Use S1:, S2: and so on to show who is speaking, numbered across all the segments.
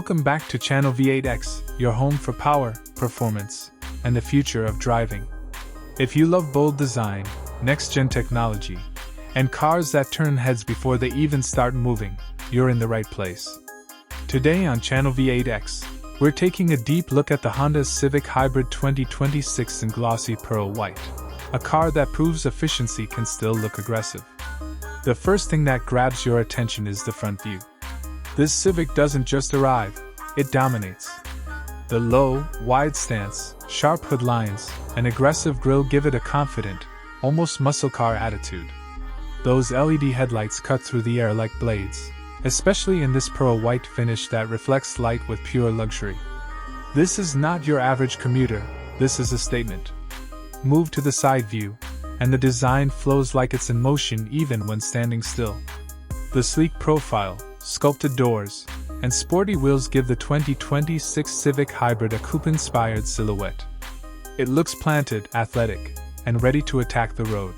S1: Welcome back to Channel V8X, your home for power, performance, and the future of driving. If you love bold design, next-gen technology, and cars that turn heads before they even start moving, you're in the right place. Today on Channel V8X, we're taking a deep look at the Honda Civic Hybrid 2026 in glossy pearl white, a car that proves efficiency can still look aggressive. The first thing that grabs your attention is the front view. This Civic doesn't just arrive, it dominates. The low, wide stance, sharp hood lines, and aggressive grille give it a confident, almost muscle car attitude. Those LED headlights cut through the air like blades, especially in this pearl white finish that reflects light with pure luxury. This is not your average commuter, this is a statement. Move to the side view, and the design flows like it's in motion even when standing still. The sleek profile, sculpted doors, and sporty wheels give the 2026 Civic Hybrid a coupe-inspired silhouette. It looks planted, athletic, and ready to attack the road.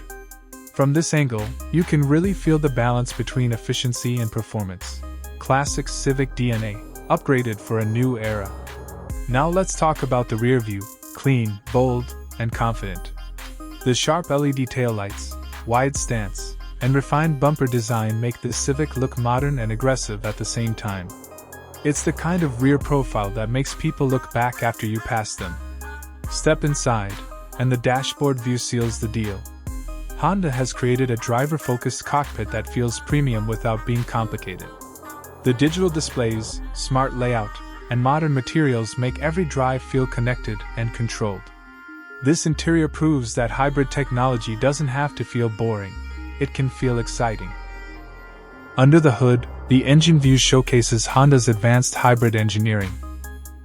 S1: From this angle, you can really feel the balance between efficiency and performance. Classic Civic DNA, upgraded for a new era. Now let's talk about the rear view, clean, bold, and confident. The sharp LED taillights, wide stance, and refined bumper design make this Civic look modern and aggressive at the same time. It's the kind of rear profile that makes people look back after you pass them. Step inside, and the dashboard view seals the deal. Honda has created a driver-focused cockpit that feels premium without being complicated. The digital displays, smart layout, and modern materials make every drive feel connected and controlled. This interior proves that hybrid technology doesn't have to feel boring. It can feel exciting. Under the hood, the engine view showcases Honda's advanced hybrid engineering.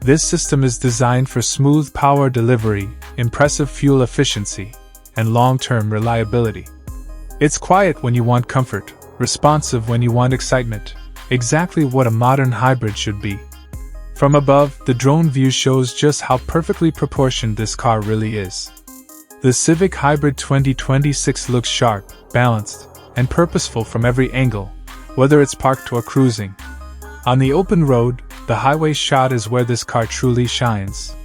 S1: This system is designed for smooth power delivery, impressive fuel efficiency, and long-term reliability. It's quiet when you want comfort, responsive when you want excitement, exactly what a modern hybrid should be. From above, the drone view shows just how perfectly proportioned this car really is. The Civic Hybrid 2026 looks sharp, balanced, and purposeful from every angle, whether it's parked or cruising. On the open road, the highway shot is where this car truly shines.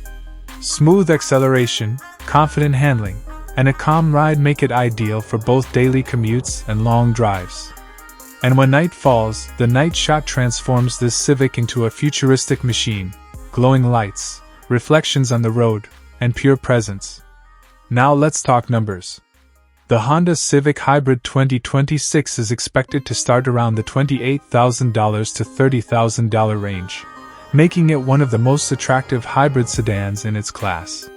S1: Smooth acceleration, confident handling, and a calm ride make it ideal for both daily commutes and long drives. And when night falls, the night shot transforms this Civic into a futuristic machine, glowing lights, reflections on the road, and pure presence. Now let's talk numbers. The Honda Civic Hybrid 2026 is expected to start around the $28,000 to $30,000 range, making it one of the most attractive hybrid sedans in its class.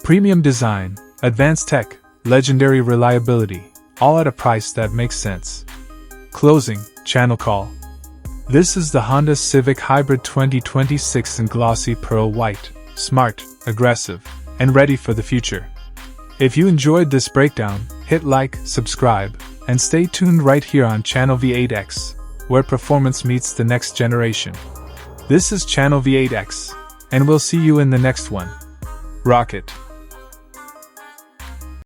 S1: Premium design, advanced tech, legendary reliability, all at a price that makes sense. Closing, channel call. This is the Honda Civic Hybrid 2026 in glossy pearl white, smart, aggressive, and ready for the future. If you enjoyed this breakdown, hit like, subscribe, and stay tuned right here on Channel V8X, where performance meets the next generation. This is Channel V8X, and we'll see you in the next one. Rock it!